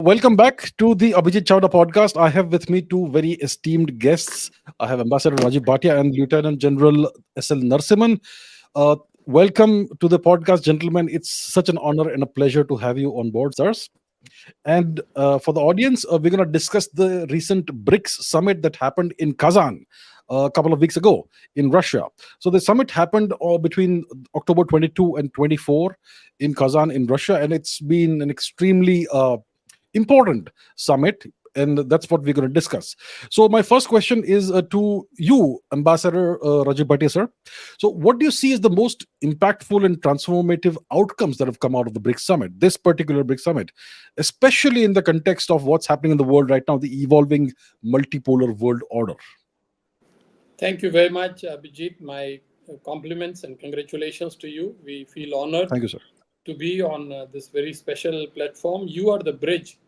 Welcome back to the Abhijit Chavda podcast. I have with me two very esteemed guests. I have Ambassador Rajiv Bhatia and Lieutenant General S.L. Narasimhan. Uh, Welcome to the podcast, gentlemen. It's such an honor and a pleasure to have you on board, sirs. And for the audience, we're going to discuss the recent BRICS summit that happened in Kazan a couple of weeks ago in Russia. So the summit happened between October 22 and 24 in Kazan in Russia, and it's been an extremely important summit, and that's what we're going to discuss. So my first question is to you, Ambassador Rajiv Bhatia, sir. So what do you see as the most impactful and transformative outcomes that have come out of the BRICS summit, this particular BRICS summit, especially in the context of what's happening in the world right now, the evolving multipolar world order? Thank you very much, Abhijit. My compliments and congratulations to you. We feel honored Thank you, sir. to be on this very special platform. You are the bridge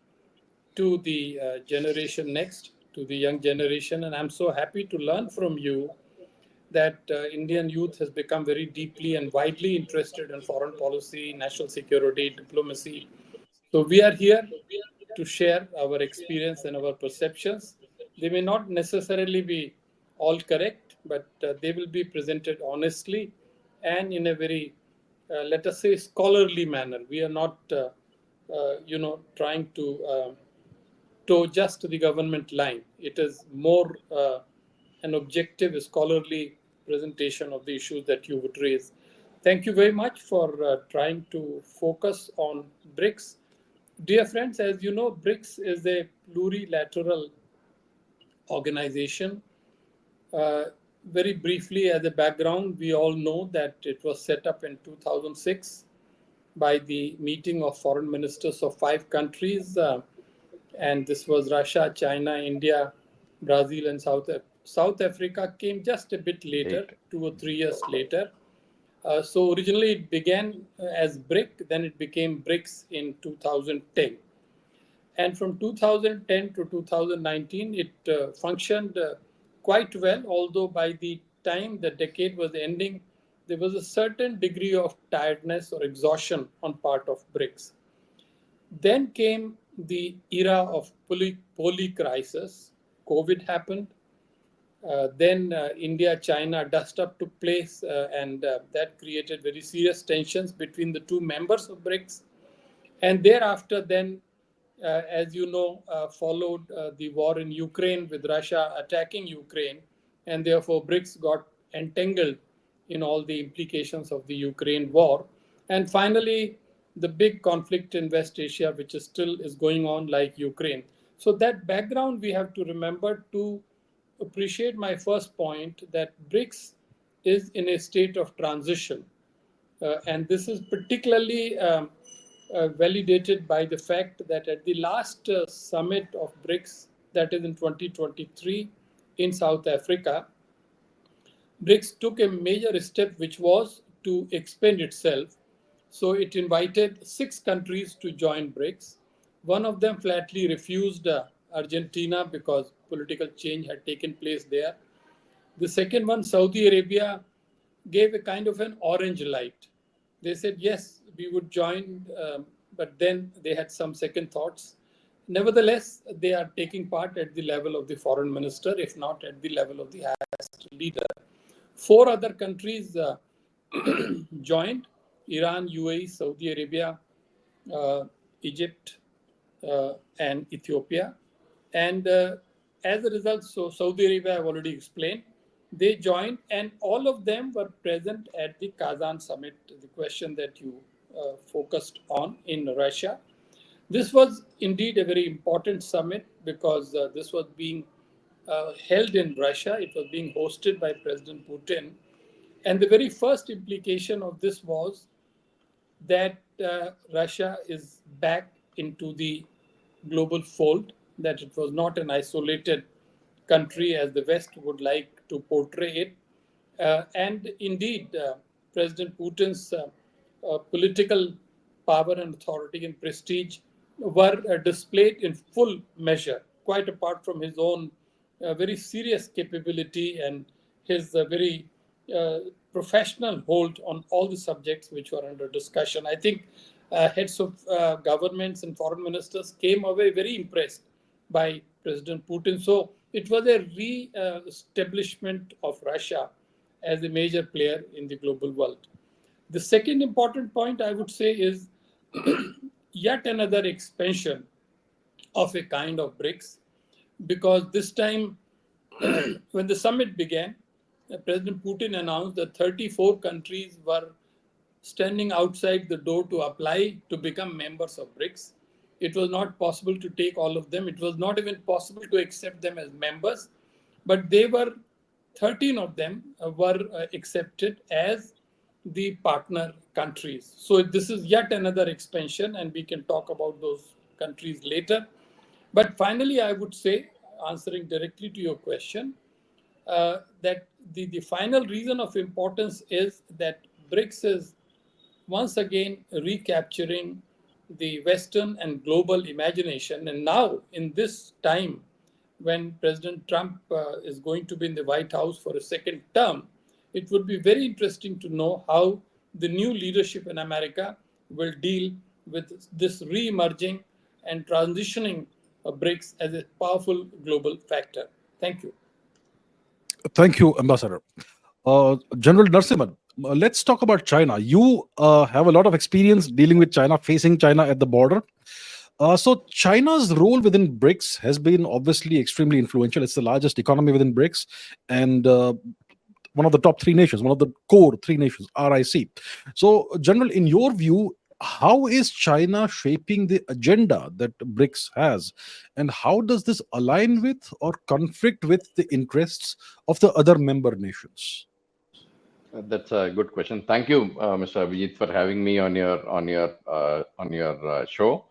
to the generation next, to the young generation. And I'm so happy to learn from you that Indian youth has become very deeply and widely interested in foreign policy, national security, diplomacy. So we are here to share our experience and our perceptions. They may not necessarily be all correct, but they will be presented honestly and in a very, let us say, scholarly manner. We are not, trying to toe just the government line. It is more an objective, scholarly presentation of the issues that you would raise. Thank you very much for trying to focus on BRICS. Dear friends, as you know, BRICS is a plurilateral organization. Very briefly, as a background, we all know that it was set up in 2006 by the meeting of foreign ministers of 5 countries. And this was Russia, China, India, Brazil, and South Africa came just a bit later, 2 or 3 years later. So originally it began as BRIC, then it became BRICS in 2010. And from 2010 to 2019, it functioned quite well, although by the time the decade was ending, there was a certain degree of tiredness or exhaustion on part of BRICS. Then came the era of poly crisis. COVID happened. Then India-China dust-up took place, and that created very serious tensions between the two members of BRICS. And thereafter, then, as you know, followed the war in Ukraine with Russia attacking Ukraine, and therefore BRICS got entangled in all the implications of the Ukraine war. And finally, the big conflict in West Asia, which is still is going on like Ukraine. So that background we have to remember to appreciate my first point that BRICS is in a state of transition. And this is particularly validated by the fact that at the last summit of BRICS, that is in 2023 in South Africa, BRICS took a major step, which was to expand itself. So it invited 6 countries to join BRICS. One of them flatly refused, Argentina, because political change had taken place there. The second one, Saudi Arabia, gave a kind of an orange light. They said, yes, we would join, but then they had some second thoughts. Nevertheless, they are taking part at the level of the foreign minister, if not at the level of the highest leader. 4 other countries joined: Iran, UAE, Saudi Arabia, Egypt, and Ethiopia. And as a result, so Saudi Arabia, I've already explained, they joined, and all of them were present at the Kazan summit, the question that you focused on in Russia. This was indeed a very important summit because this was being held in Russia. It was being hosted by President Putin. And the very first implication of this was that Russia is back into the global fold, that it was not an isolated country as the West would like to portray it. And indeed, President Putin's political power and authority and prestige were displayed in full measure, quite apart from his own very serious capability and his very professional hold on all the subjects which were under discussion. I think heads of governments and foreign ministers came away very impressed by President Putin. So it was a re-establishment of Russia as a major player in the global world. The second important point I would say is yet another expansion of a kind of BRICS, because this time, when the summit began, President Putin announced that 34 countries were standing outside the door to apply to become members of BRICS. It was not possible to take all of them. It was not even possible to accept them as members, but 13 of them were accepted as the partner countries. So this is yet another expansion, and we can talk about those countries later. But finally, I would say, answering directly to your question, that the final reason of importance is that BRICS is once again recapturing the Western and global imagination. And now, in this time when President Trump is going to be in the White House for a second term, it would be very interesting to know how the new leadership in America will deal with this re-emerging and transitioning BRICS as a powerful global factor. Thank you. Thank you, Ambassador. General Narasimhan, let's talk about China. You have a lot of experience dealing with China, facing China at the border. So China's role within BRICS has been obviously extremely influential. It's the largest economy within BRICS, and one of the top three nations, one of the core three nations, RIC. So, General, in your view, how is China shaping the agenda that BRICS has, and how does this align with or conflict with the interests of the other member nations? That's a good question. Thank you, Mr. Abhijit, for having me on your show.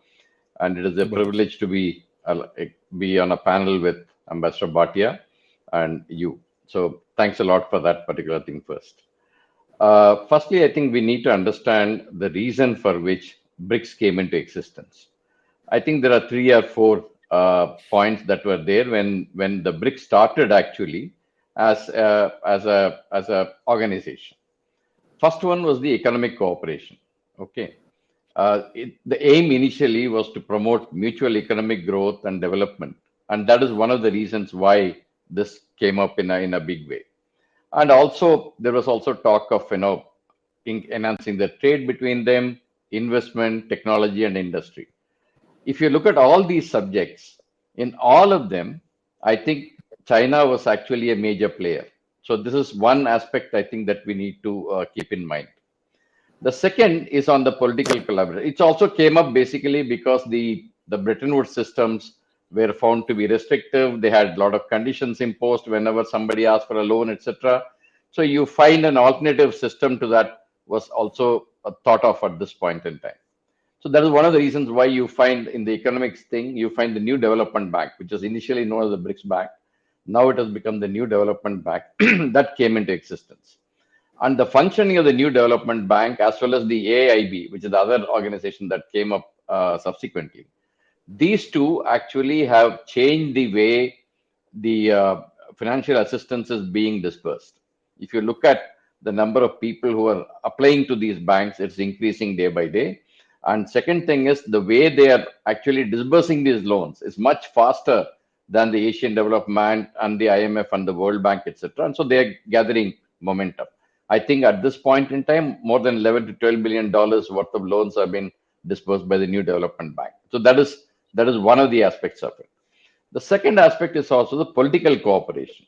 And it is a privilege to be on a panel with Ambassador Bhatia and you. So thanks a lot for that particular thing first. Firstly, I think we need to understand the reason for which BRICS came into existence. I think there are 3 or 4 points that were there when the BRICS started actually as a organization. First one was the economic cooperation. Okay. The aim initially was to promote mutual economic growth and development, and that is one of the reasons why this came up in a big way. And also there was also talk of enhancing the trade between them, investment, technology, and industry. If you look at all these subjects, in all of them, I think China was actually a major player. So this is one aspect I think that we need to keep in mind. The second is on the political collaboration. It also came up basically because the Bretton Woods systems were found to be restrictive. They had a lot of conditions imposed whenever somebody asked for a loan, etc. So you find an alternative system to that was also thought of at this point in time. So that is one of the reasons why you find in the economics thing, you find the New Development Bank, which was initially known as the BRICS Bank. Now it has become the New Development Bank that came into existence. And the functioning of the New Development Bank, as well as the AIB, which is the other organization that came up subsequently, these two actually have changed the way the financial assistance is being dispersed. If you look at the number of people who are applying to these banks, it's increasing day by day. And second thing is the way they are actually disbursing these loans is much faster than the Asian Development and the IMF and the World Bank, etc. And so they are gathering momentum. I think at this point in time, more than $11 to $12 billion worth of loans have been disbursed by the New Development Bank. So that is one of the aspects of it. The second aspect is also the political cooperation.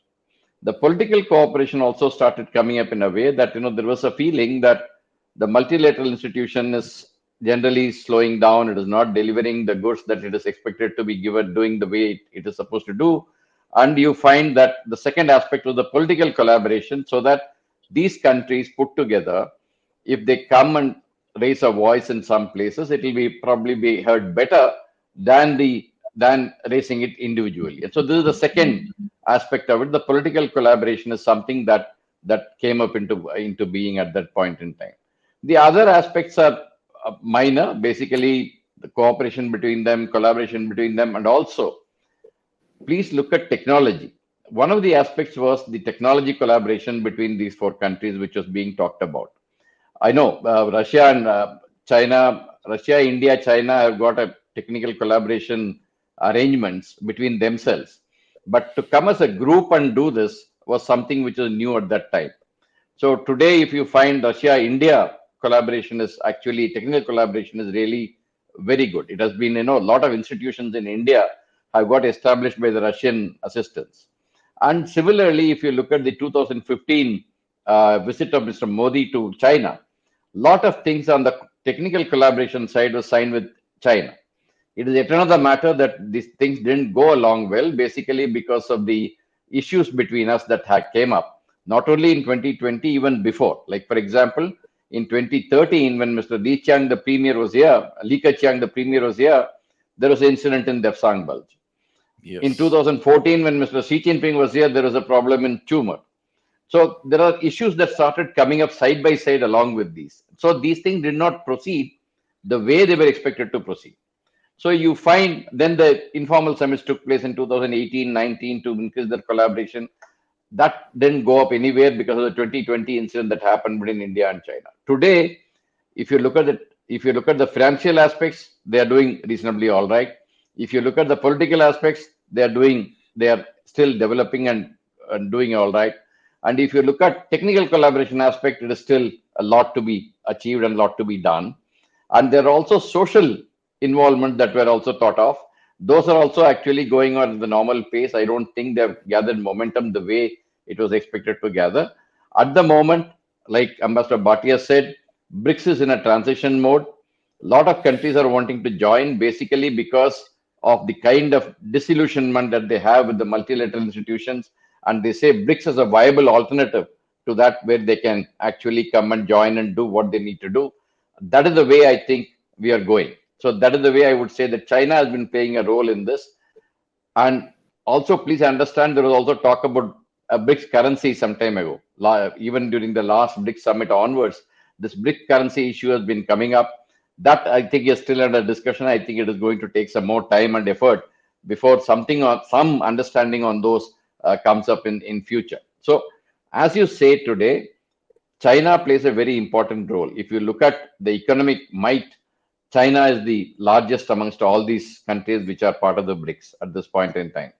The political cooperation also started coming up in a way that there was a feeling that the multilateral institution is generally slowing down. It is not delivering the goods that it is expected to be given, doing the way it is supposed to do. And you find that the second aspect was the political collaboration, so that these countries put together, if they come and raise a voice in some places, it will probably be heard better than raising it individually. And so this is the second aspect of it. The political collaboration is something that came up into being at that point in time. The other aspects are minor, basically the cooperation between them, collaboration between them, and also please look at technology. One of the aspects was the technology collaboration between these 4 countries, which was being talked about. I know Russia and China Russia, India, China have got a technical collaboration arrangements between themselves. But to come as a group and do this was something which was new at that time. So today, if you find Russia-India collaboration is actually technical collaboration is really very good. It has been, a lot of institutions in India have got established by the Russian assistance. And similarly, if you look at the 2015 visit of Mr. Modi to China, lot of things on the technical collaboration side was signed with China. It is yet another matter that these things didn't go along well, basically because of the issues between us that had came up, not only in 2020, even before. Like, for example, in 2013, when Mr. Li Keqiang, the premier, was here, Li Keqiang, the premier, was here, there was an incident in Depsang Bulge. Yes. In 2014, when Mr. Xi Jinping was here, there was a problem in Tumor. So there are issues that started coming up side by side along with these. So these things did not proceed the way they were expected to proceed. So you find then the informal summits took place in 2018-19 to increase their collaboration. That didn't go up anywhere because of the 2020 incident that happened between India and China. Today, if you look at the financial aspects, they are doing reasonably all right. If you look at the political aspects, they are still developing and doing all right. And if you look at technical collaboration aspect, it is still a lot to be achieved and a lot to be done. And there are also social involvement that were also thought of. Those are also actually going on at the normal pace. I don't think they've gathered momentum the way it was expected to gather. At the moment, like Ambassador Bhatia said, BRICS is in a transition mode. A lot of countries are wanting to join basically because of the kind of disillusionment that they have with the multilateral institutions. And they say BRICS is a viable alternative to that, where they can actually come and join and do what they need to do. That is the way I think we are going. So that is the way I would say that China has been playing a role in this. And also, please understand, there was also talk about a BRICS currency some time ago. Even during the last BRICS summit onwards, this BRICS currency issue has been coming up. That I think is still under discussion. I think it is going to take some more time and effort before some understanding on those comes up in future. So, as you say today, China plays a very important role. If you look at the economic might, China is the largest amongst all these countries which are part of the BRICS at this point in time.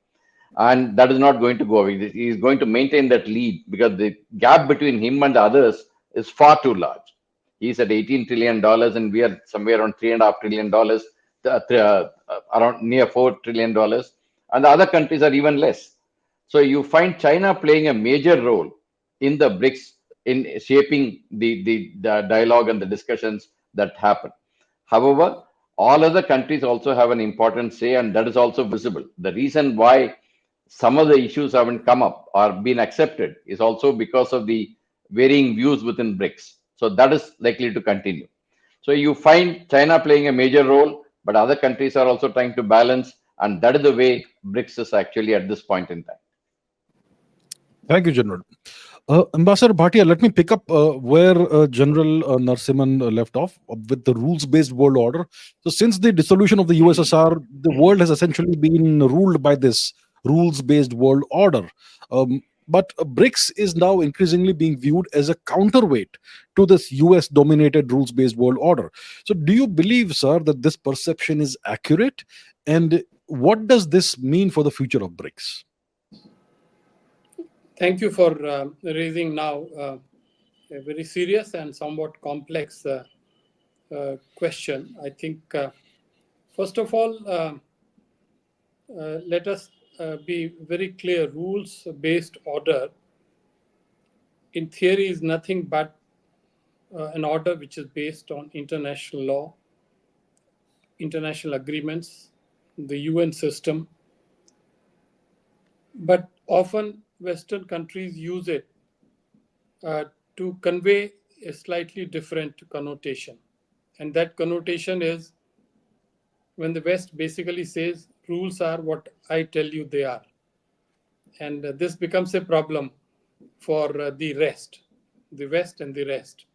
And that is not going to go away. He is going to maintain that lead because the gap between him and the others is far too large. He's at $18 trillion and we are somewhere around $3.5 trillion, around near $4 trillion. And the other countries are even less. So you find China playing a major role in the BRICS in shaping the dialogue and the discussions that happen. However, all other countries also have an important say, and that is also visible. The reason why some of the issues haven't come up or been accepted is also because of the varying views within BRICS. So that is likely to continue. So you find China playing a major role, but other countries are also trying to balance, and that is the way BRICS is actually at this point in time. Thank you, General. Ambassador Bhatia, let me pick up where General Narasimhan left off with the rules-based world order. So since the dissolution of the USSR, the world has essentially been ruled by this rules-based world order. But BRICS is now increasingly being viewed as a counterweight to this US-dominated rules-based world order. So do you believe, sir, that this perception is accurate? And what does this mean for the future of BRICS? Thank you for raising now a very serious and somewhat complex question. I think, first of all, let us be very clear. Rules-based order, in theory, is nothing but an order which is based on international law, international agreements, the UN system. But often Western countries use it to convey a slightly different connotation. And that connotation is when the West basically says rules are what I tell you they are. And this becomes a problem for the rest, the West and the rest.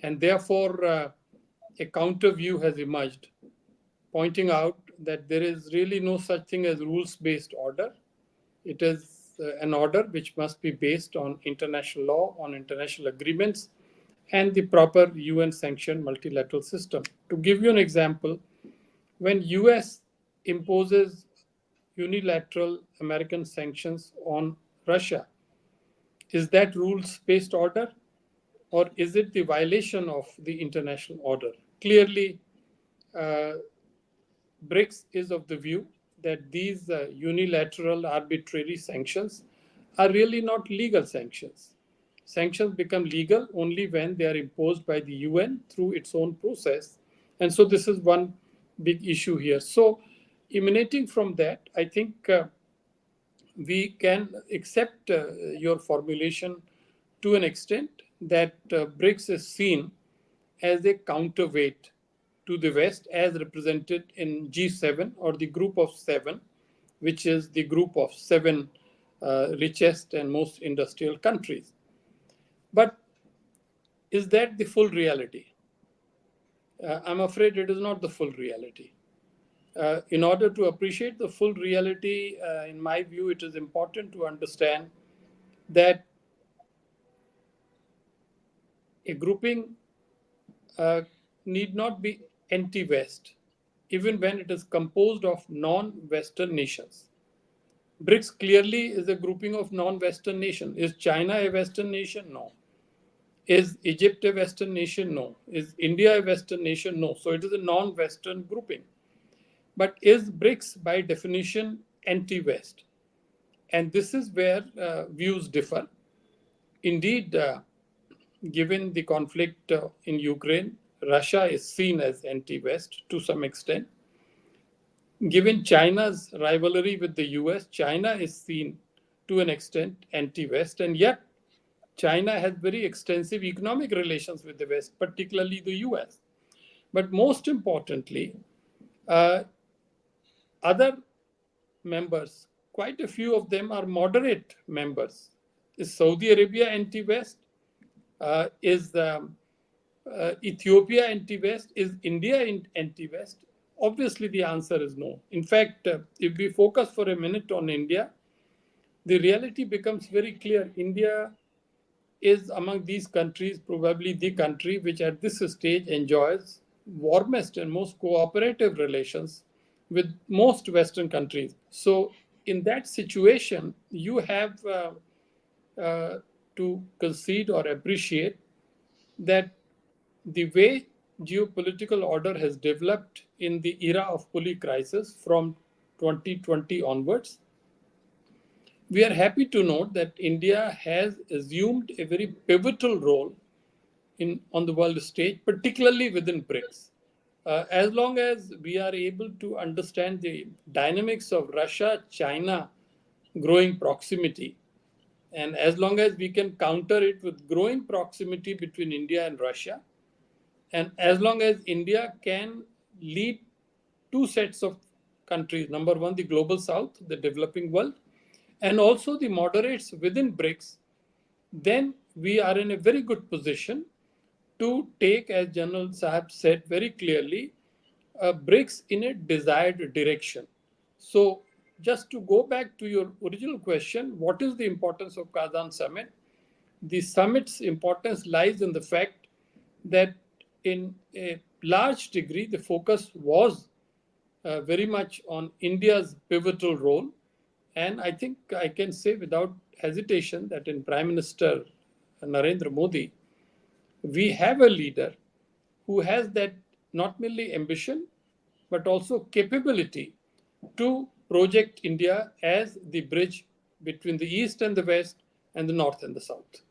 And therefore, a counter view has emerged, pointing out that there is really no such thing as rules-based order. It is an order which must be based on international law, on international agreements, and the proper UN sanctioned multilateral system. To give you an example, when US imposes unilateral American sanctions on Russia, is that rules-based order, or is it the violation of the international order? Clearly, uh, BRICS is of the view that these unilateral arbitrary sanctions are really not legal sanctions. Sanctions become legal only when they are imposed by the UN through its own process. And so this is one big issue here. So emanating from that, I think we can accept your formulation to an extent that BRICS is seen as a counterweight to the West as represented in G7 or the group of seven, which is the group of seven richest and most industrial countries. But is that the full reality? I'm afraid it is not the full reality. In order to appreciate the full reality, in my view, it is important to understand that a grouping need not be anti-West, even when it is composed of non-Western nations. BRICS clearly is a grouping of non-Western nations. Is China a Western nation? No. Is Egypt a Western nation? No. Is India a Western nation? No. So it is a non-Western grouping. But is BRICS by definition anti-West? And this is where views differ. Indeed, given the conflict in Ukraine, Russia is seen as anti-West to some extent. Given China's rivalry with the US, China is seen to an extent anti-West, and yet China has very extensive economic relations with the West, particularly the US. But most importantly, other members, quite a few of them are moderate members. Is Saudi Arabia anti-West? Is Ethiopia anti-West? Is India anti-West? Obviously, the answer is no. In fact, if we focus for a minute on India, the reality becomes very clear. India is among these countries probably the country which at this stage enjoys warmest and most cooperative relations with most Western countries. So in that situation, you have to concede or appreciate that the way geopolitical order has developed in the era of Puli crisis from 2020 onwards, we are happy to note that India has assumed a very pivotal role on the world stage, particularly within BRICS. As long as we are able to understand the dynamics of Russia-China growing proximity, and as long as we can counter it with growing proximity between India and Russia, and as long as India can lead two sets of countries, number one, the global south, the developing world, and also the moderates within BRICS, then we are in a very good position to take, as General Sahab said very clearly, BRICS in a desired direction. So just to go back to your original question, what is the importance of Kazan summit? The summit's importance lies in the fact that in a large degree, the focus was very much on India's pivotal role. And I think I can say without hesitation that in Prime Minister Narendra Modi, we have a leader who has that not merely ambition, but also capability to project India as the bridge between the East and the West and the North and the South.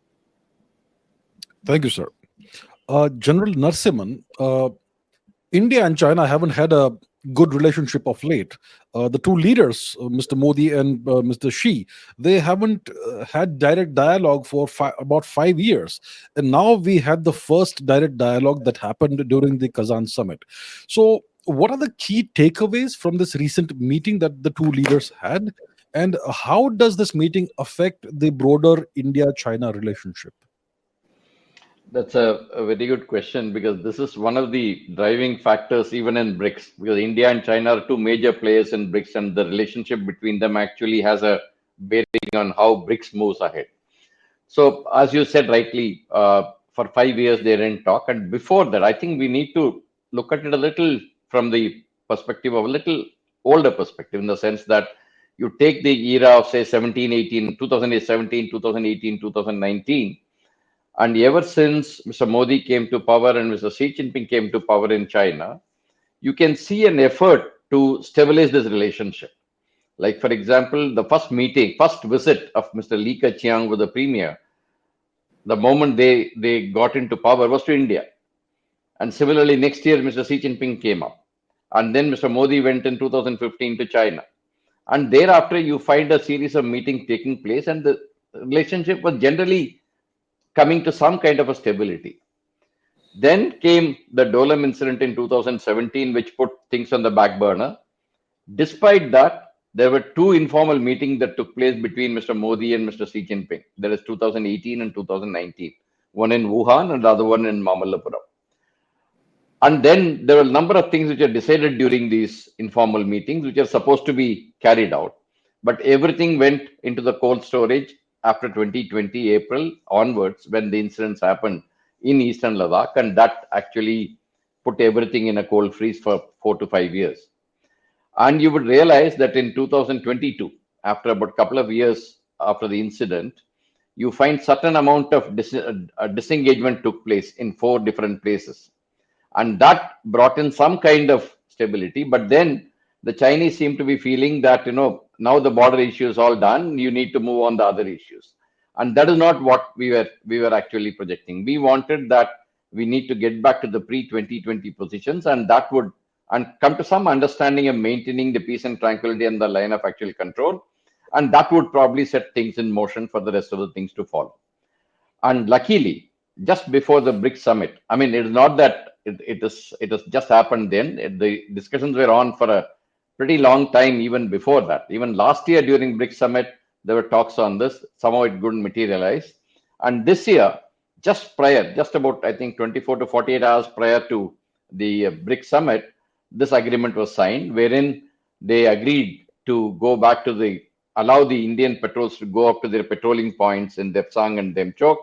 Thank you, sir. General Narasimhan, India and China haven't had a good relationship of late. The two leaders, Mr. Modi and Mr. Xi, they haven't had direct dialogue for about 5 years. And now we had the first direct dialogue that happened during the Kazan summit. So, what are the key takeaways from this recent meeting that the two leaders had? And how does this meeting affect the broader India-China relationship? That's a very good question, because this is one of the driving factors even in BRICS, because India and China are two major players in BRICS, and the relationship between them actually has a bearing on how BRICS moves ahead. So as you said rightly, for 5 years they didn't talk. And before that, I think we need to look at it a little from the perspective of a little older perspective, in the sense that you take the era of say 17, 18, 2017, 2018, 2019, and ever since Mr. Modi came to power and Mr. Xi Jinping came to power in China, you can see an effort to stabilize this relationship. Like, for example, the first visit of Mr. Li Keqiang with the premier, the moment they got into power, was to India. And similarly, next year, Mr. Xi Jinping came up. And then Mr. Modi went in 2015 to China. And thereafter, you find a series of meetings taking place, and the relationship was generally coming to some kind of a stability. Then came the Dolam incident in 2017, which put things on the back burner. Despite that, there were two informal meetings that took place between Mr. Modi and Mr. Xi Jinping. That is 2018 and 2019. One in Wuhan and the other one in Mamallapuram. And then there were a number of things which are decided during these informal meetings, which are supposed to be carried out. But everything went into the cold storage after 2020 April onwards, when the incidents happened in Eastern Ladakh, and that actually put everything in a cold freeze for 4 to 5 years. And you would realize that in 2022, after about a couple of years after the incident, you find certain amount of disengagement took place in 4 different places. And that brought in some kind of stability. But then the Chinese seem to be feeling that, now the border issue is all done, you need to move on the other issues. And that is not what we were actually projecting. We wanted that we need to get back to the pre-2020 positions, and that would come to some understanding of maintaining the peace and tranquility and the line of actual control. And that would probably set things in motion for the rest of the things to follow. And luckily, just before the BRICS summit, I mean, it is not that it has just happened then. The discussions were on for a pretty long time even before that. Even last year during BRICS summit, there were talks on this. Somehow it couldn't materialize. And this year, just about, I think, 24 to 48 hours prior to the BRICS summit, this agreement was signed, wherein they agreed to go back to allow the Indian patrols to go up to their patrolling points in Depsang and Demchok.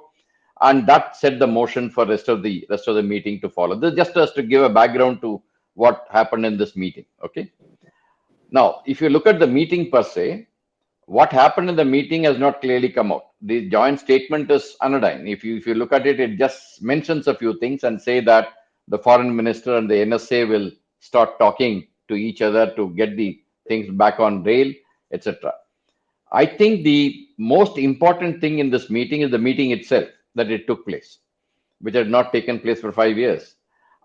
And that set the motion for rest of the meeting to follow. This just to give a background to what happened in this meeting. Okay. Now, if you look at the meeting per se, what happened in the meeting has not clearly come out. The joint statement is anodyne. If you look at it, it just mentions a few things and say that the foreign minister and the NSA will start talking to each other to get the things back on rail, etc. I think the most important thing in this meeting is the meeting itself, that it took place, which had not taken place for 5 years.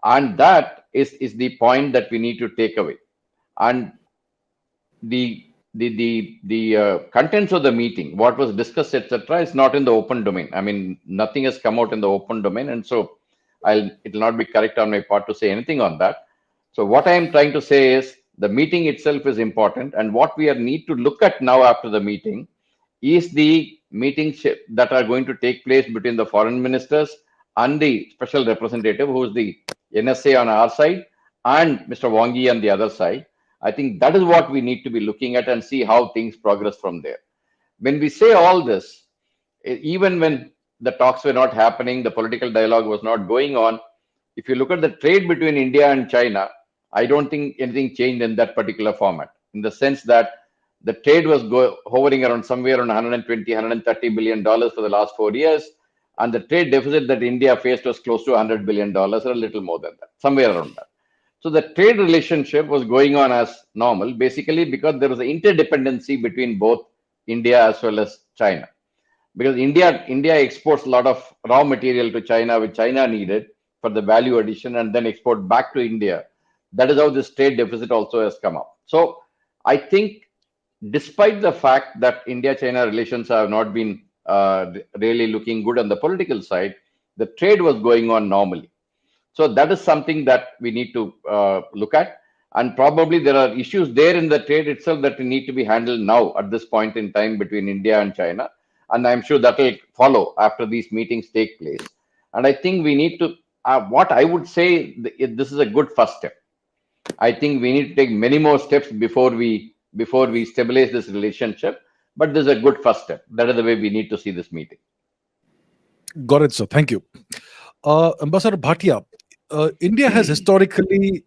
And that is the point that we need to take away. And the contents of the meeting, what was discussed, etc., is not in the open domain. I mean, nothing has come out in the open domain, and so it will not be correct on my part to say anything on that. So what I am trying to say is the meeting itself is important, and what we need to look at now after the meeting is the meetings that are going to take place between the foreign ministers and the special representative, who is the NSA on our side, and Mr. Wang Yi on the other side. I think that is what we need to be looking at and see how things progress from there. When we say all this, even when the talks were not happening, the political dialogue was not going on, if you look at the trade between India and China, I don't think anything changed in that particular format, in the sense that the trade was hovering around somewhere around 120, $130 billion for the last 4 years. And the trade deficit that India faced was close to $100 billion, or a little more than that, somewhere around that. So the trade relationship was going on as normal, basically because there was an interdependency between both India as well as China. Because India exports a lot of raw material to China, which China needed for the value addition, and then export back to India. That is how this trade deficit also has come up. So I think despite the fact that India-China relations have not been really looking good on the political side, the trade was going on normally. So that is something that we need to look at. And probably there are issues there in the trade itself that need to be handled now at this point in time between India and China. And I'm sure that will follow after these meetings take place. And I think we need to, what I would say, this is a good first step. I think we need to take many more steps before we stabilize this relationship. But this is a good first step. That is the way we need to see this meeting. Got it, sir. Thank you. Ambassador Bhatia, India has historically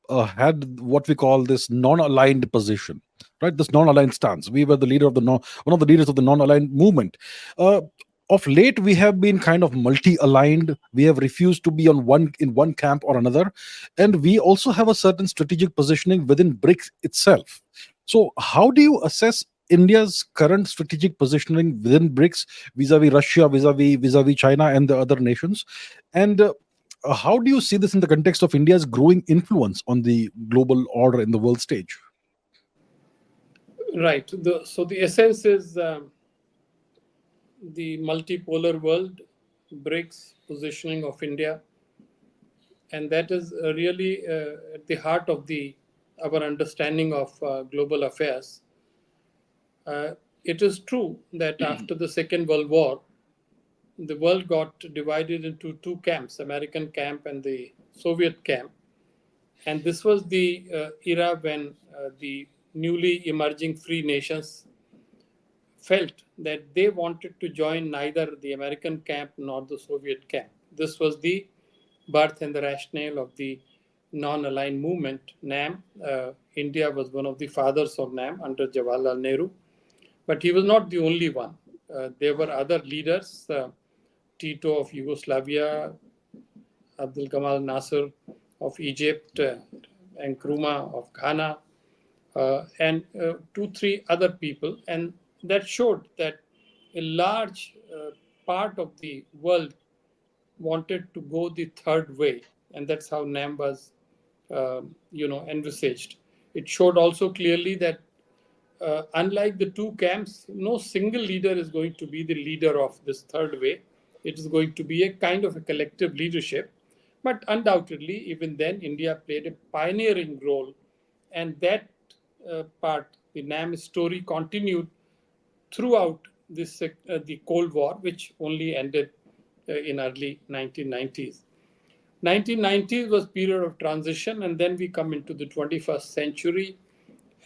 had what we call this non-aligned position, right? This non-aligned stance. We were the leader of the one of the leaders of the non-aligned movement. Uh, of late, we have been kind of multi-aligned. We have refused to be on one camp or another, and we also have a certain strategic positioning within BRICS itself. So, how do you assess India's current strategic positioning within BRICS vis-a-vis Russia, vis-a-vis China, and the other nations? And how do you see this in the context of India's growing influence on the global order in the world stage? Right. So the essence is the multipolar world, BRICS positioning of India, and that is really at the heart of the our understanding of global affairs. Uh, it is true that after the Second World War, the world got divided into two camps, American camp and the Soviet camp. And this was the era when the newly emerging free nations felt that they wanted to join neither the American camp nor the Soviet camp. This was the birth and the rationale of the non-aligned movement, NAM. India was one of the fathers of NAM under Jawaharlal Nehru, but he was not the only one. There were other leaders, Tito of Yugoslavia, Abdul Gamal Nasser of Egypt, and Nkrumah of Ghana, and two, three other people. And that showed that a large part of the world wanted to go the third way. And that's how NAM was, envisaged. It showed also clearly that unlike the two camps, no single leader is going to be the leader of this third way. It is going to be a kind of a collective leadership. But undoubtedly, even then, India played a pioneering role. And that part, the NAM story, continued throughout the Cold War, which only ended in early 1990s. 1990s was period of transition, and then we come into the 21st century.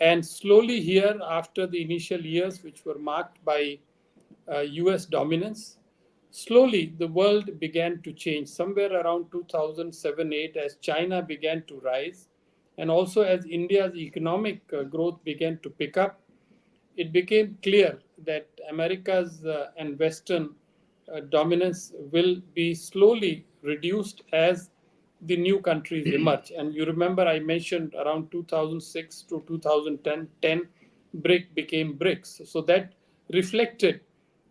And slowly here, after the initial years, which were marked by US dominance, slowly the world began to change. Somewhere around 2007-8, as China began to rise, and also as India's economic growth began to pick up, it became clear that America's and Western dominance will be slowly reduced as the new countries emerge. And you remember I mentioned around 2006 to 2010, BRIC became BRICS. So that reflected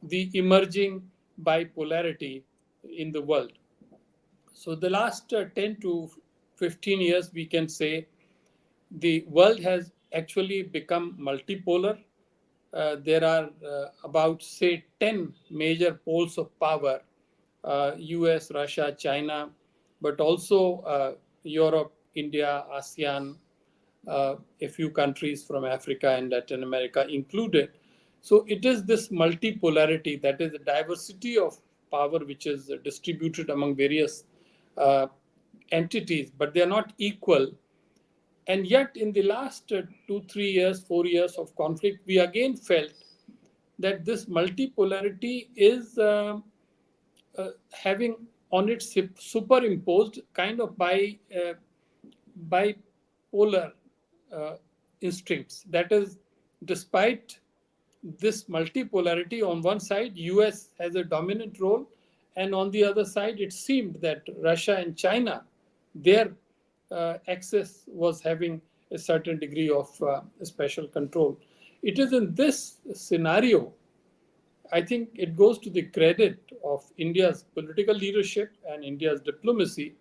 the emerging bipolarity in the world. So the last 10 to 15 years, we can say the world has actually become multipolar. There are about, say, 10 major poles of power, US, Russia, China, but also Europe, India, ASEAN, a few countries from Africa and Latin America included. So it is this multipolarity, that is the diversity of power which is distributed among various entities, but they are not equal. And yet, in the last 2, 3 years, 4 years of conflict, we again felt that this multipolarity is having on it superimposed kind of bipolar instincts. That is, despite this multipolarity, on one side, US has a dominant role, and on the other side, it seemed that Russia and China, their access was having a certain degree of special control. It is in this scenario, I think it goes to the credit of India's political leadership and India's diplomacy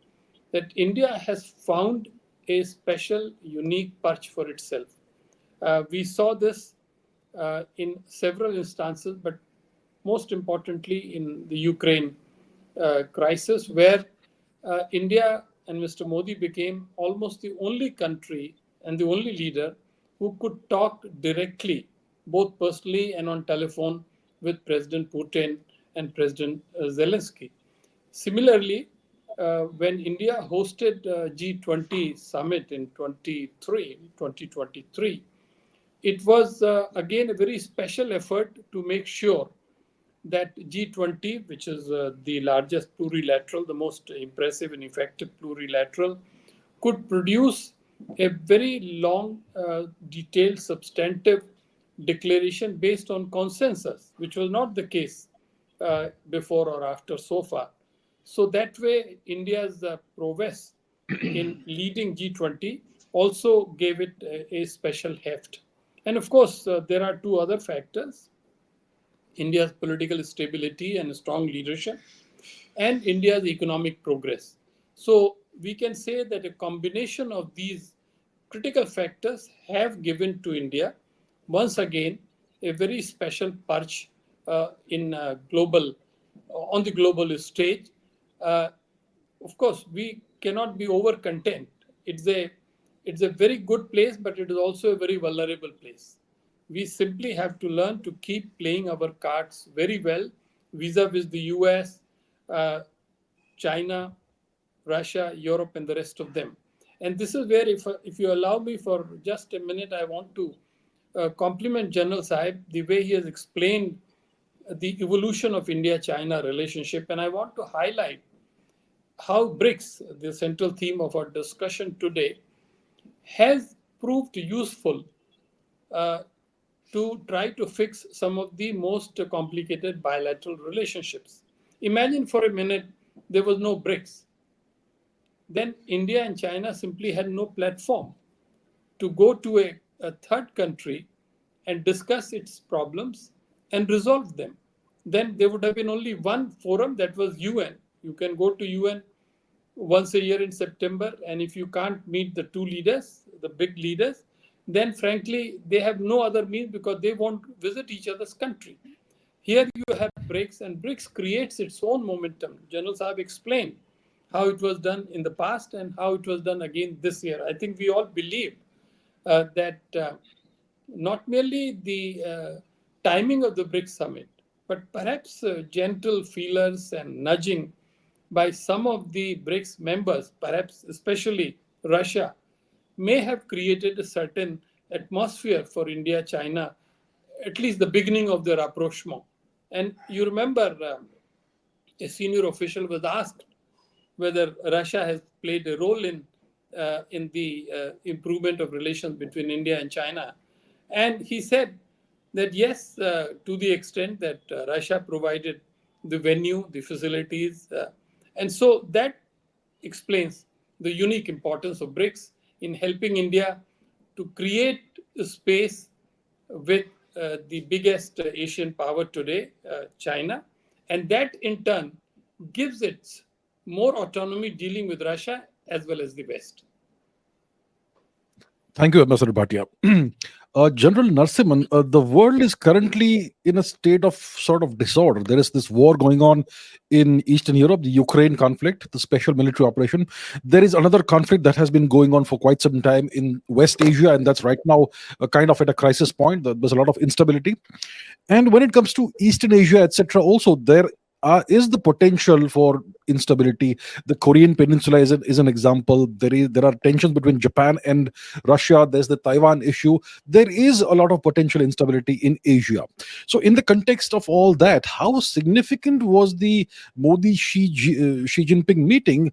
that India has found a special, unique perch for itself. We saw this in several instances, but most importantly in the Ukraine crisis, where India and Mr. Modi became almost the only country and the only leader who could talk directly, both personally and on telephone, with President Putin and President Zelensky. Similarly, when India hosted G20 summit in 2023, it was again a very special effort to make sure that G20, which is the largest plurilateral, the most impressive and effective plurilateral, could produce a very long, detailed, substantive declaration based on consensus, which was not the case before or after so far. So that way, India's prowess in leading G20 also gave it a special heft. And of course, there are two other factors: India's political stability and strong leadership, and India's economic progress. So we can say that a combination of these critical factors have given to India, once again, a very special perch in global on the global stage. Uh, of course, we cannot be over content. It's a very good place, but it is also a very vulnerable place. We simply have to learn to keep playing our cards very well vis-a-vis the US, uh, China, Russia, Europe, and the rest of them. And this is where, if you allow me for just a minute, I want to compliment General Saib, the way he has explained the evolution of India-China relationship. And I want to highlight how BRICS, the central theme of our discussion today, has proved useful uh, to try to fix some of the most complicated bilateral relationships. Imagine for a minute there was no BRICS. Then India and China simply had no platform to go to a third country and discuss its problems and resolve them. Then there would have been only one forum, that was UN. You can go to UN once a year in September, and if you can't meet the two leaders, the big leaders, then frankly, they have no other means because they won't visit each other's country. Here you have BRICS, and BRICS creates its own momentum. General Saab explained how it was done in the past and how it was done again this year. I think we all believe that not merely the timing of the BRICS summit, but perhaps gentle feelers and nudging by some of the BRICS members, perhaps especially Russia, may have created a certain atmosphere for India, China, at least the beginning of their rapprochement. And you remember a senior official was asked whether Russia has played a role in the improvement of relations between India and China. And he said that yes, to the extent that Russia provided the venue, the facilities. And so that explains the unique importance of BRICS in helping India to create a space with the biggest Asian power today, China. And that in turn gives it more autonomy dealing with Russia as well as the West. Thank you, Ambassador Bhatia. General Narasimhan, the world is currently in a state of sort of disorder. There is this war going on in Eastern Europe, the Ukraine conflict, the special military operation. There is another conflict that has been going on for quite some time in West Asia, and that's right now kind of at a crisis point. There's a lot of instability. And when it comes to Eastern Asia, etc., also there is the potential for instability. The Korean Peninsula is an example. There are tensions between Japan and Russia. There's the Taiwan issue. There is a lot of potential instability in Asia. So, in the context of all that, how significant was the Modi Xi Jinping meeting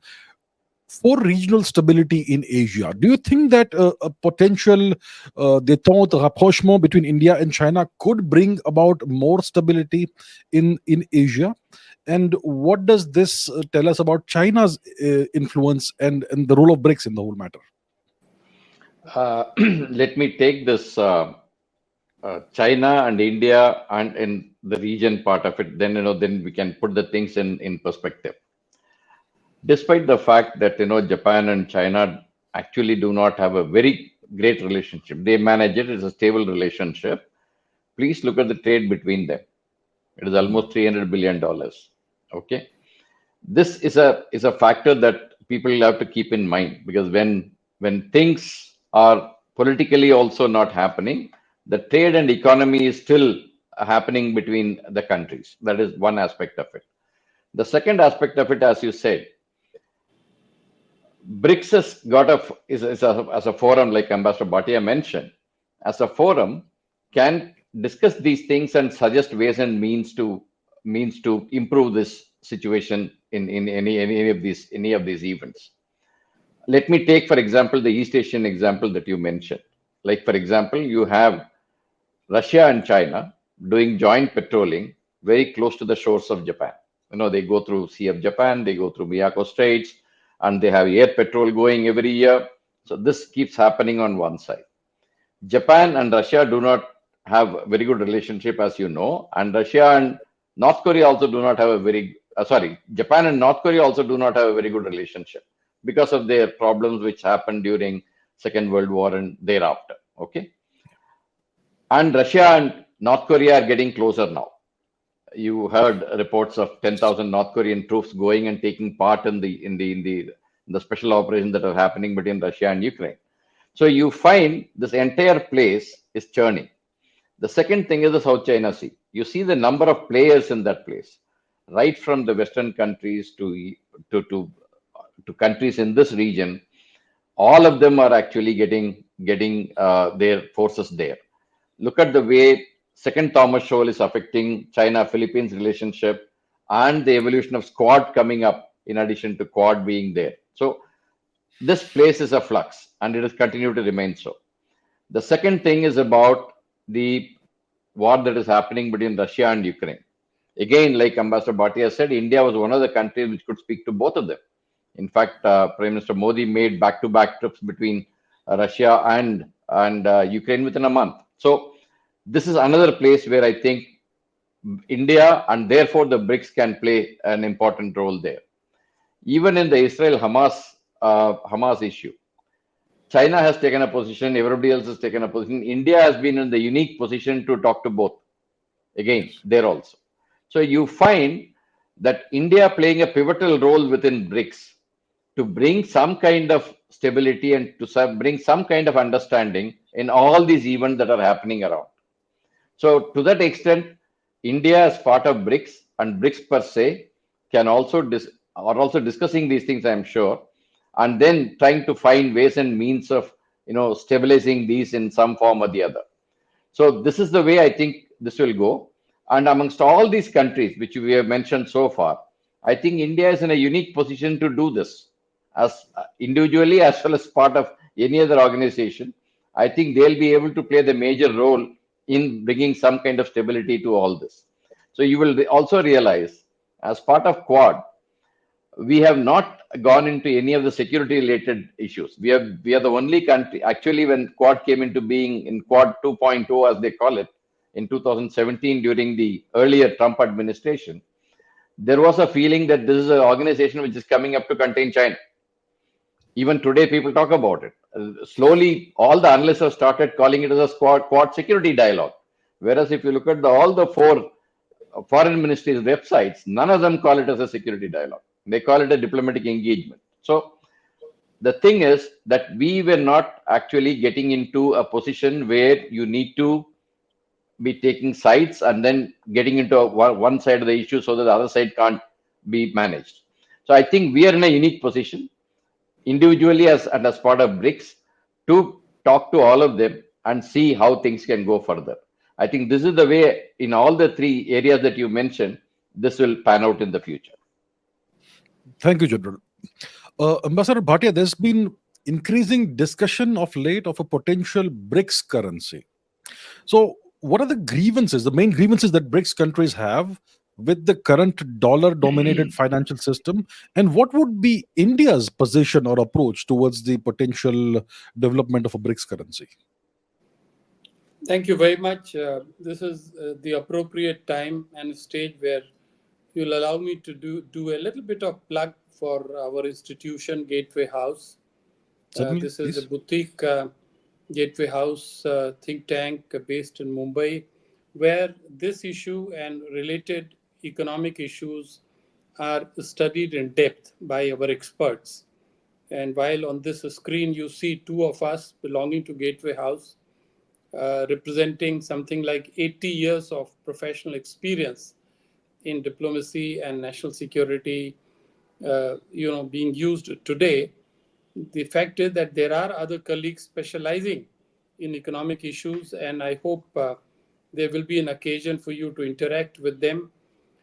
for regional stability in Asia? Do you think that a potential détente, rapprochement between India and China could bring about more stability in Asia? And what does this tell us about China's influence and the role of BRICS in the whole matter? Let me take this China and India and in the region part of it. Then we can put the things in perspective. Despite the fact that Japan and China actually do not have a very great relationship, they manage it. It's a stable relationship. Please look at the trade between them. It is almost $300 billion. Okay, this is a factor that people have to keep in mind, because when things are politically also not happening, the trade and economy is still happening between the countries. That is one aspect of it. The second aspect of it, as you said, BRICS has got as a forum, like Ambassador Bhatia mentioned, as a forum can discuss these things and suggest ways and means to means to improve this situation in any of these events. Let me take, for example, the East Asian example that you mentioned. Like, for example, you have Russia and China doing joint patrolling very close to the shores of Japan. They go through Sea of Japan, they go through Miyako Straits, and they have air patrol going every year. So this keeps happening on one side. Japan and Russia do not have a very good relationship, as you know, and Russia and North Korea also do not have a Japan and North Korea also do not have a very good relationship because of their problems which happened during Second World War and thereafter. Okay. And Russia and North Korea are getting closer now. You heard reports of 10,000 North Korean troops going and taking part in the special operations that are happening between Russia and Ukraine. So you find this entire place is churning. The second thing is the South China Sea. You see the number of players in that place, right from the Western countries to countries in this region. All of them are actually getting their forces there. Look at the way Second Thomas Shoal is affecting China-Philippines relationship and the evolution of Quad coming up in addition to Quad being there. So this place is a flux and it has continued to remain so. The second thing is about the war that is happening between Russia and Ukraine. Again, like Ambassador Bhatia said, India was one of the countries which could speak to both of them. In fact, Prime Minister Modi made back-to-back trips between Russia and Ukraine within a month. So this is another place where I think India and therefore the BRICS can play an important role there. Even in the Israel-Hamas issue, China has taken a position, everybody else has taken a position. India has been in the unique position to talk to both. Again, there also. So you find that India playing a pivotal role within BRICS to bring some kind of stability and to bring some kind of understanding in all these events that are happening around. So to that extent, India as part of BRICS and BRICS per se can also are also discussing these things, I'm sure, and then trying to find ways and means of stabilizing these in some form or the other. So this is the way I think this will go. And amongst all these countries which we have mentioned so far, I think India is in a unique position to do this as individually as well as part of any other organization. I think they'll be able to play the major role in bringing some kind of stability to all this. So you will also realize as part of Quad, we have not gone into any of the security related issues. We are the only country, actually, when Quad came into being in Quad 2.0, as they call it, in 2017 during the earlier Trump administration, there was a feeling that this is an organization which is coming up to contain China. Even today, people talk about it. Slowly, all the analysts have started calling it as a Quad security dialogue. Whereas if you look at all the four foreign ministries' websites, none of them call it as a security dialogue. They call it a diplomatic engagement. So the thing is that we were not actually getting into a position where you need to be taking sides and then getting into one side of the issue so that the other side can't be managed. So I think we are in a unique position individually as part of BRICS to talk to all of them and see how things can go further. I think this is the way in all the three areas that you mentioned, this will pan out in the future. Thank you, General. Ambassador Bhatia, there's been increasing discussion of late of a potential BRICS currency. So what are the grievances, the main grievances that BRICS countries have with the current dollar-dominated financial system? And what would be India's position or approach towards the potential development of a BRICS currency? Thank you very much. This is the appropriate time and stage where you'll allow me to do a little bit of plug for our institution, Gateway House. This is a boutique Gateway House think tank based in Mumbai, where this issue and related economic issues are studied in depth by our experts. And while on this screen you see two of us belonging to Gateway House, representing something like 80 years of professional experience in diplomacy and national security, being used today. The fact is that there are other colleagues specializing in economic issues, and I hope there will be an occasion for you to interact with them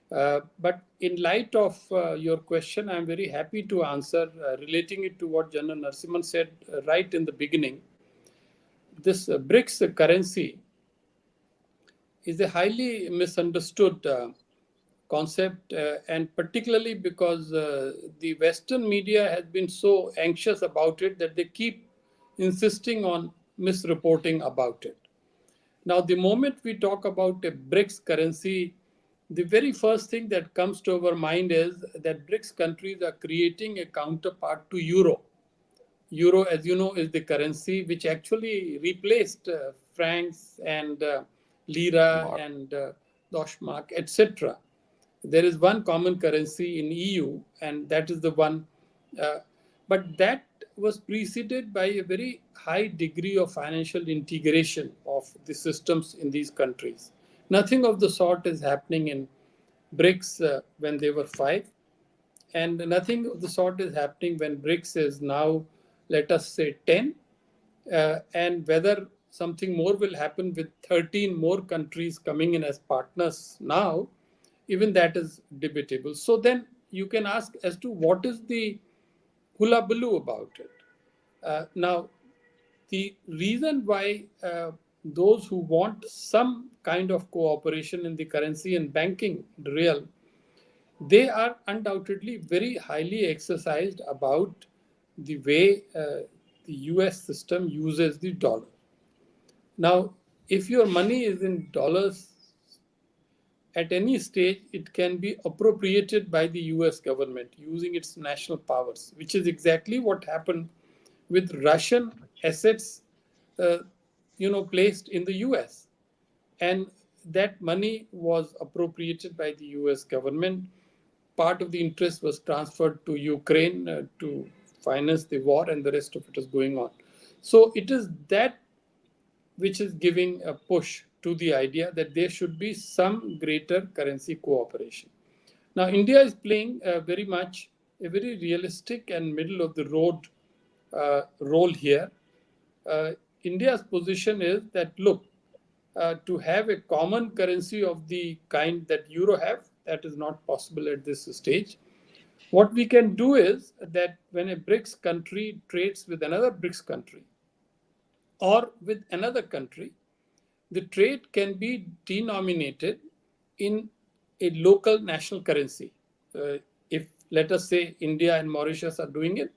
But in light of your question, I'm very happy to answer relating it to what General Narasimhan said right in the beginning. This BRICS currency is a highly misunderstood concept, and particularly because the Western media has been so anxious about it that they keep insisting on misreporting about it. Now, the moment we talk about a BRICS currency, the very first thing that comes to our mind is that BRICS countries are creating a counterpart to Euro. Euro, as you know, is the currency which actually replaced francs and lira and Deutschmark, etc. There is one common currency in EU, and that is the one. But that was preceded by a very high degree of financial integration of the systems in these countries. Nothing of the sort is happening in BRICS when they were 5. And nothing of the sort is happening when BRICS is now, let us say, 10. And whether something more will happen with 13 more countries coming in as partners now, even that is debatable. So then you can ask as to what is the hullabaloo about it. Now, the reason why those who want some kind of cooperation in the currency and banking realm, they are undoubtedly very highly exercised about the way the US system uses the dollar. Now, if your money is in dollars, at any stage, it can be appropriated by the US government using its national powers, which is exactly what happened with Russian assets, placed in the US. And that money was appropriated by the US government. Part of the interest was transferred to Ukraine to finance the war, and the rest of it is going on. So it is that which is giving a push to the idea that there should be some greater currency cooperation. Now, India is playing very much a very realistic and middle of the road role here. India's position is that, look, to have a common currency of the kind that Euro have, that is not possible at this stage. What we can do is that when a BRICS country trades with another BRICS country or with another country, the trade can be denominated in a local national currency. If, let us say, India and Mauritius are doing it,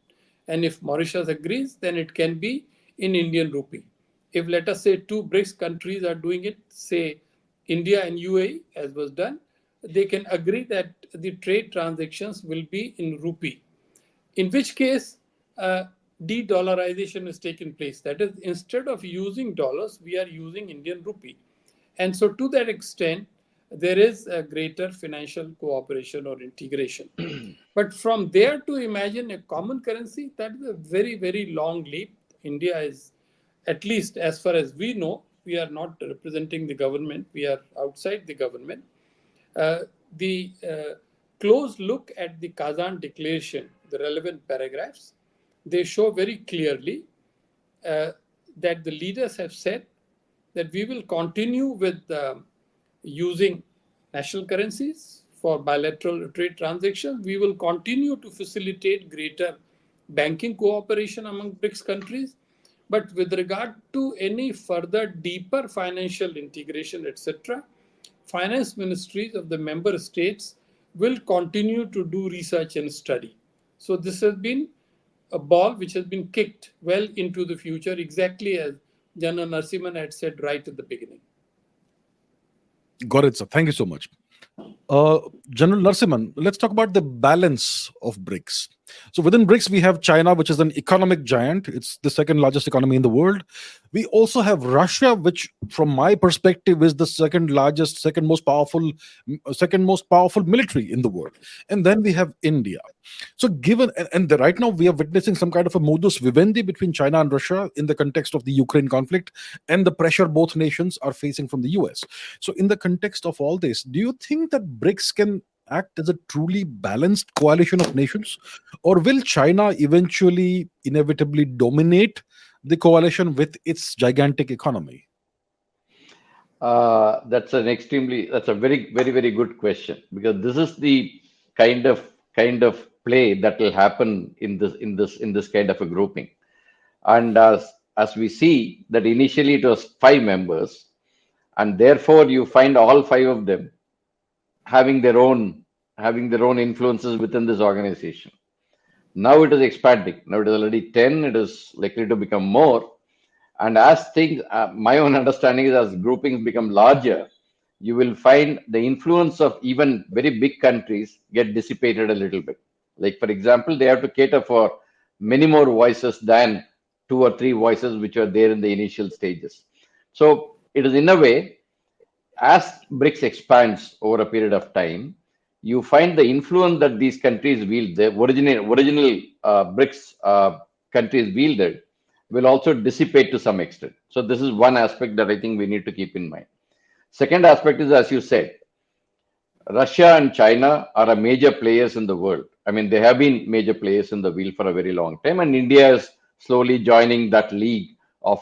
and if Mauritius agrees, then it can be in Indian rupee. If, let us say, 2 BRICS countries are doing it, say India and UAE, as was done, they can agree that the trade transactions will be in rupee, in which case de-dollarization has taken place. That is, instead of using dollars, we are using Indian rupee. And so to that extent, there is a greater financial cooperation or integration. But from there to imagine a common currency, that is a very, very long leap. India is, at least as far as we know, we are not representing the government, we are outside the government. The close look at the Kazan Declaration, the relevant paragraphs, they show very clearly that the leaders have said that we will continue with using national currencies for bilateral trade transactions. We will continue to facilitate greater banking cooperation among BRICS countries. But with regard to any further deeper financial integration, etc., finance ministries of the member states will continue to do research and study. So this has been a ball which has been kicked well into the future, exactly as General Narasimhan had said right at the beginning. Got it, sir. Thank you so much. General Narasimhan, let's talk about the balance of BRICS. So within BRICS, we have China, which is an economic giant. It's the second largest economy in the world. We also have Russia, which, from my perspective, is the second largest, second most powerful military in the world. And then we have India. So right now we are witnessing some kind of a modus vivendi between China and Russia in the context of the Ukraine conflict and the pressure both nations are facing from the US. So in the context of all this, do you think that BRICS can act as a truly balanced coalition of nations, or will China eventually inevitably dominate the coalition with its gigantic economy? That's a very, very, very good question, because this is the kind of play that will happen in this kind of a grouping. And as we see that initially it was five members, and therefore you find all five of them having their own influences within this organization. Now it is expanding. Now it is already 10. It is likely to become more. And as things, my own understanding is, as groupings become larger, you will find the influence of even very big countries get dissipated a little bit. Like, for example, they have to cater for many more voices than two or three voices which were there in the initial stages. So it is, in a way, as BRICS expands over a period of time, you find the influence that these countries wield, the original BRICS countries wielded, will also dissipate to some extent. So this is one aspect that I think we need to keep in mind. Second aspect is, as you said, Russia and China are a major players in the world. I mean, they have been major players in the wheel for a very long time, and India is slowly joining that league of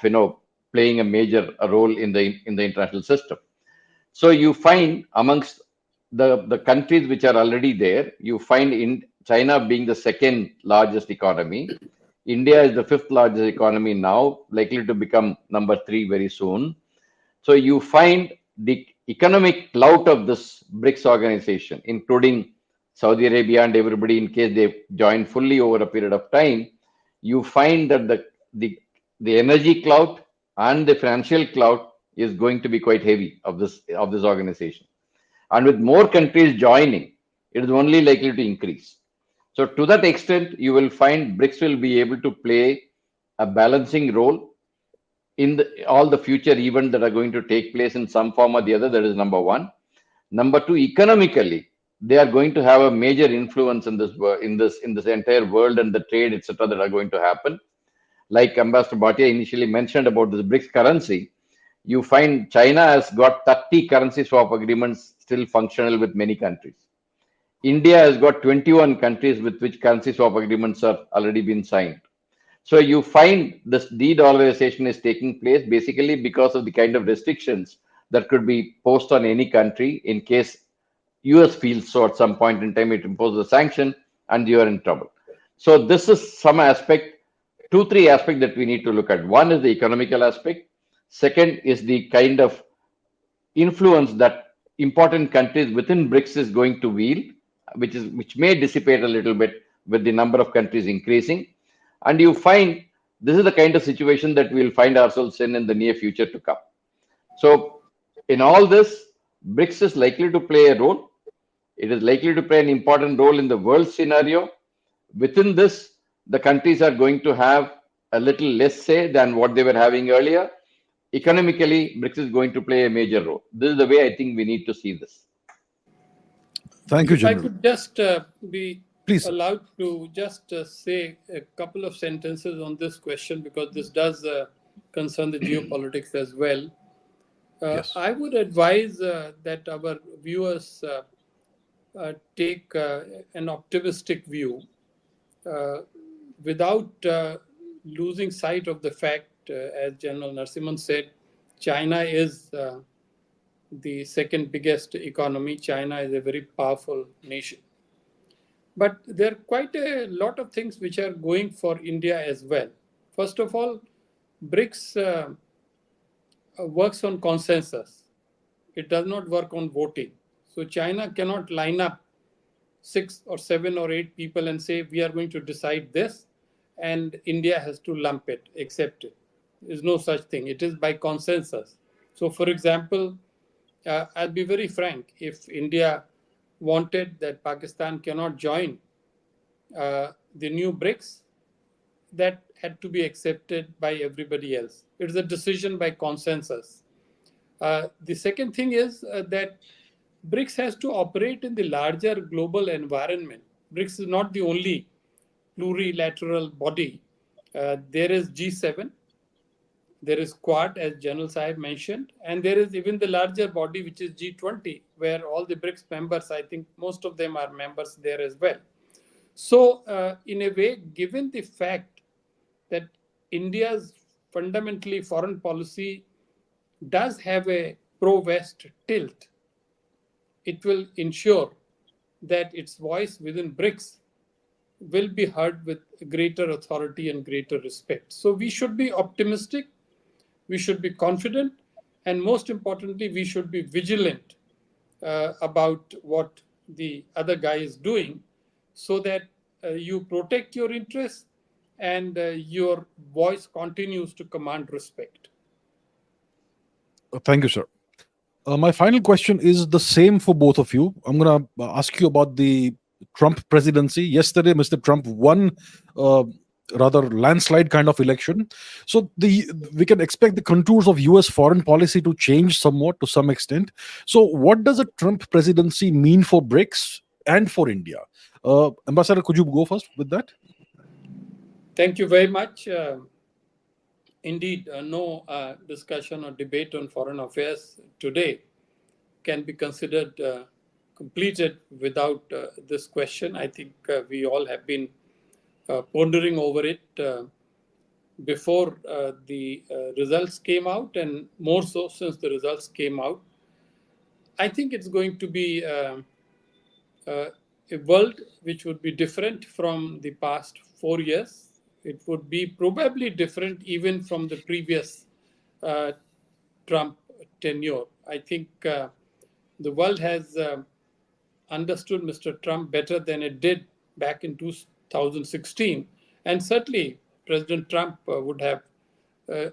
playing a major role in the international system. So you find amongst the countries which are already there, you find in China being the second largest economy. India is the fifth largest economy now, likely to become number three very soon. So you find the economic clout of this BRICS organization, including Saudi Arabia and everybody, in case they join fully over a period of time, you find that the energy clout and the financial clout is going to be quite heavy of this organization. And with more countries joining, it is only likely to increase. So to that extent, you will find BRICS will be able to play a balancing role in all the future events that are going to take place in some form or the other. That is number one. Number two, economically, they are going to have a major influence in this entire world, and the trade, etc., that are going to happen. Like Ambassador Bhatia initially mentioned about this BRICS currency, you find China has got 30 currency swap agreements still functional with many countries. India has got 21 countries with which currency swap agreements are already been signed. So you find this de-dollarization is taking place basically because of the kind of restrictions that could be posed on any country in case US feels so at some point in time it imposes a sanction and you are in trouble. So this is some aspect, three aspects that we need to look at. One is the economical aspect. Second is the kind of influence that important countries within BRICS is going to wield, which may dissipate a little bit with the number of countries increasing. And you find this is the kind of situation that we'll find ourselves in the near future to come. So in all this, BRICS is likely to play a role. It is likely to play an important role in the world scenario. Within this, the countries are going to have a little less say than what they were having earlier. Economically, BRICS is going to play a major role. This is the way I think we need to see this. Thank you, If I General. could just be Please. allowed to just say a couple of sentences on this question, because this does concern the geopolitics as well. Yes. I would advise that our viewers take an optimistic view without losing sight of the fact, as General Narasimhan said, China is the second biggest economy. China is a very powerful nation. But there are quite a lot of things which are going for India as well. First of all, BRICS works on consensus. It does not work on voting. So China cannot line up 6 or 7 or 8 people and say, we are going to decide this, and India has to lump it, accept it. There is no such thing. It is by consensus. So, for example, I'll be very frank. If India wanted that Pakistan cannot join the new BRICS, that had to be accepted by everybody else. It is a decision by consensus. The second thing is that BRICS has to operate in the larger global environment. BRICS is not the only plurilateral body. There is G7, there is Quad, as General Sahib mentioned, and there is even the larger body, which is G20, where all the BRICS members, I think most of them are members there as well. So, in a way, given the fact that India's fundamentally foreign policy does have a pro-West tilt, it will ensure that its voice within BRICS will be heard with greater authority and greater respect. So we should be optimistic, we should be confident, and most importantly, we should be vigilant about what the other guy is doing, so that you protect your interests and your voice continues to command respect. Thank you, sir. My final question is the same for both of you. I'm going to ask you about the Trump presidency. Yesterday, Mr. Trump won rather landslide kind of election. So we can expect the contours of US foreign policy to change somewhat to some extent. So what does a Trump presidency mean for BRICS and for India? Ambassador, could you go first with that? Thank you very much. Indeed, no discussion or debate on foreign affairs today can be considered completed without this question. I think we all have been pondering over it before the results came out, and more so since the results came out. I think it's going to be a world which would be different from the past 4 years. It would be probably different even from the previous Trump tenure. I think the world has understood Mr. Trump better than it did back in 2016. And certainly, President Trump would have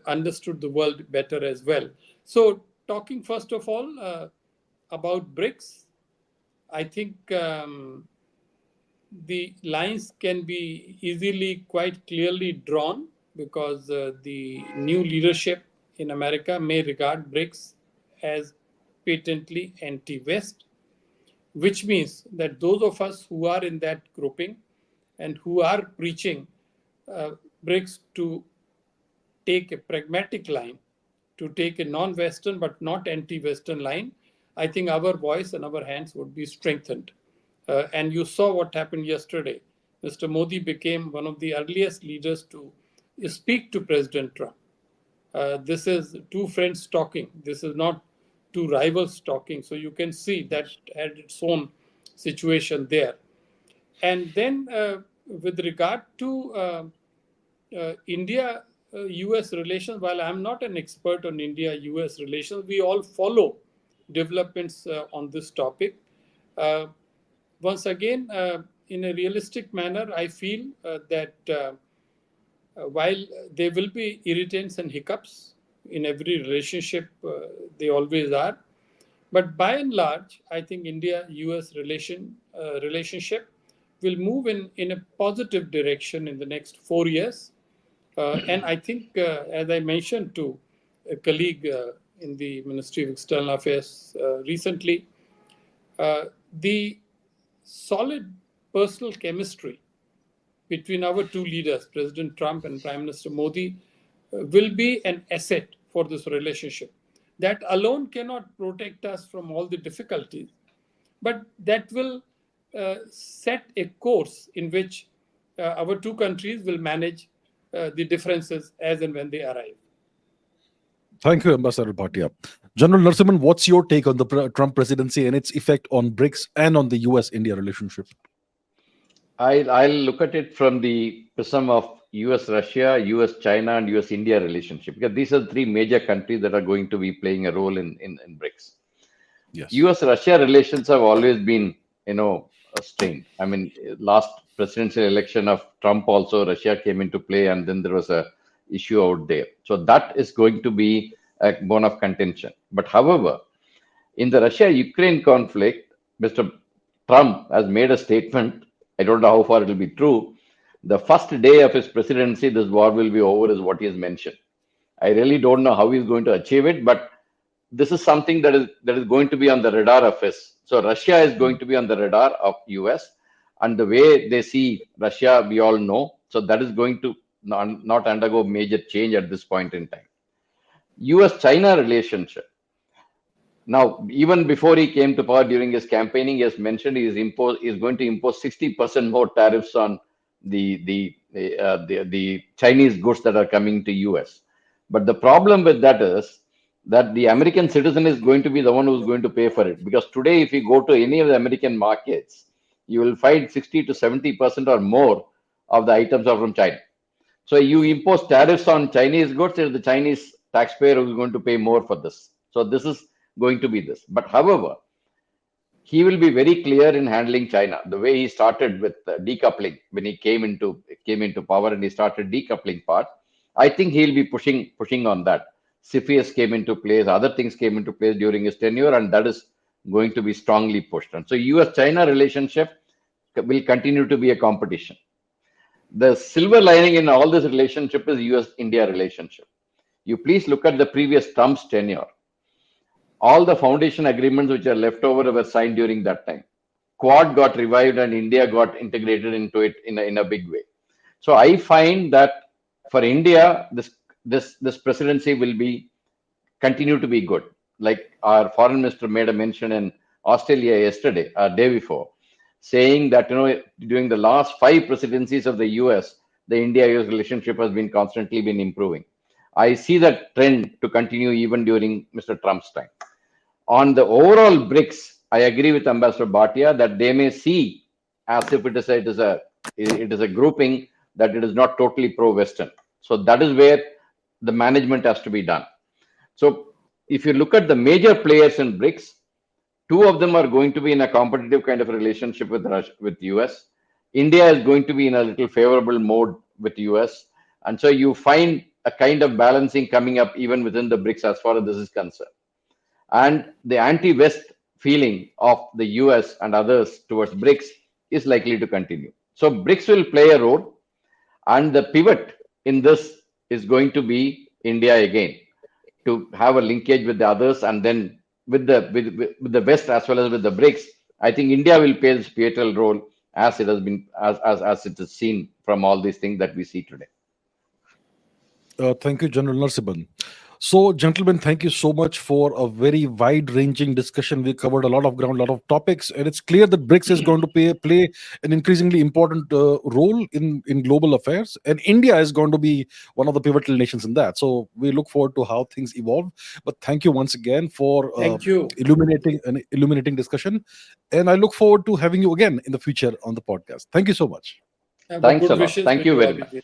understood the world better as well. So, talking first of all about BRICS, I think the lines can be easily, quite clearly drawn, because the new leadership in America may regard BRICS as patently anti-West, which means that those of us who are in that grouping and who are preaching BRICS to take a pragmatic line, to take a non-Western but not anti-Western line, I think our voice and our hands would be strengthened. And you saw what happened yesterday. Mr. Modi became one of the earliest leaders to speak to President Trump. This is two friends talking. This is not two rivals talking. So you can see that had its own situation there. And then with regard to India-US relations, while I'm not an expert on India-US relations, we all follow developments on this topic. Once again, in a realistic manner, I feel that while there will be irritants and hiccups in every relationship, they always are. But by and large, I think India-US relationship will move in a positive direction in the next 4 years. And I think, as I mentioned to a colleague in the Ministry of External Affairs recently, the solid personal chemistry between our two leaders, President Trump and Prime Minister Modi, will be an asset for this relationship. That alone cannot protect us from all the difficulties, but that will set a course in which our two countries will manage the differences as and when they arrive. Thank you, Ambassador Bhatia. General Narasimhan, what's your take on the Trump presidency and its effect on BRICS and on the US-India relationship? I'll look at it from the prism of US-Russia, US-China, and US-India relationship, because these are the three major countries that are going to be playing a role in BRICS. Yes. US-Russia relations have always been, strained. I mean, last presidential election of Trump also, Russia came into play, and then there was a issue out there. So that is going to be a bone of contention. But however, in the Russia-Ukraine conflict, Mr. Trump has made a statement. I don't know how far it will be true. The first day of his presidency, this war will be over, is what he has mentioned. I really don't know how he's going to achieve it, but this is something that is going to be on the radar of his. So Russia is going to be on the radar of US, and the way they see Russia, we all know. So that is going to not undergo major change at this point in time. US-China relationship. Now, even before he came to power during his campaigning, he has mentioned he is going to impose 60% more tariffs on the Chinese goods that are coming to US. But the problem with that is that the American citizen is going to be the one who's going to pay for it. Because today, if you go to any of the American markets, you will find 60 to 70% or more of the items are from China. So you impose tariffs on Chinese goods, it's the Chinese taxpayer who is going to pay more for this. So this is going to be this. But however, he will be very clear in handling China. The way he started with decoupling when he came into power and he started decoupling part, I think he'll be pushing on that. CFIUS came into place, other things came into place during his tenure, and that is going to be strongly pushed. And so U.S.-China relationship will continue to be a competition. The silver lining in all this relationship is U.S.-India relationship. You please look at the previous Trump's tenure. All the foundation agreements which are left over were signed during that time. Quad got revived and India got integrated into it in a big way. So I find that for India, this presidency will be continue to be good. Like our foreign minister made a mention in Australia yesterday, day before, saying that during the last 5 presidencies of the US, the India-US relationship has been constantly been improving. I see that trend to continue even during Mr. Trump's time. On the overall BRICS, I agree with Ambassador Bhatia that they may see as if it is a grouping that it is not totally pro-Western. So that is where the management has to be done. So if you look at the major players in BRICS, 2 of them are going to be in a competitive kind of relationship with US. India is going to be in a little favorable mode with US. And so you find a kind of balancing coming up even within the BRICS as far as this is concerned. And the anti-West feeling of the US and others towards BRICS is likely to continue. So BRICS will play a role, and the pivot in this is going to be India again, to have a linkage with the others, and then with the West as well as with the BRICS. I think India will play this pivotal role as it has been as it is seen from all these things that we see today. Thank you, General Narasimhan. So, gentlemen, thank you so much for a very wide-ranging discussion. We covered a lot of ground, a lot of topics, and it's clear that BRICS is going to play an increasingly important role in global affairs, and India is going to be one of the pivotal nations in that. So, we look forward to how things evolve. But thank you once again for Thank you. illuminating discussion, and I look forward to having you again in the future on the podcast. Thank you so much. And Thanks good a lot. wishes Thank to you you, very much. Abhijit.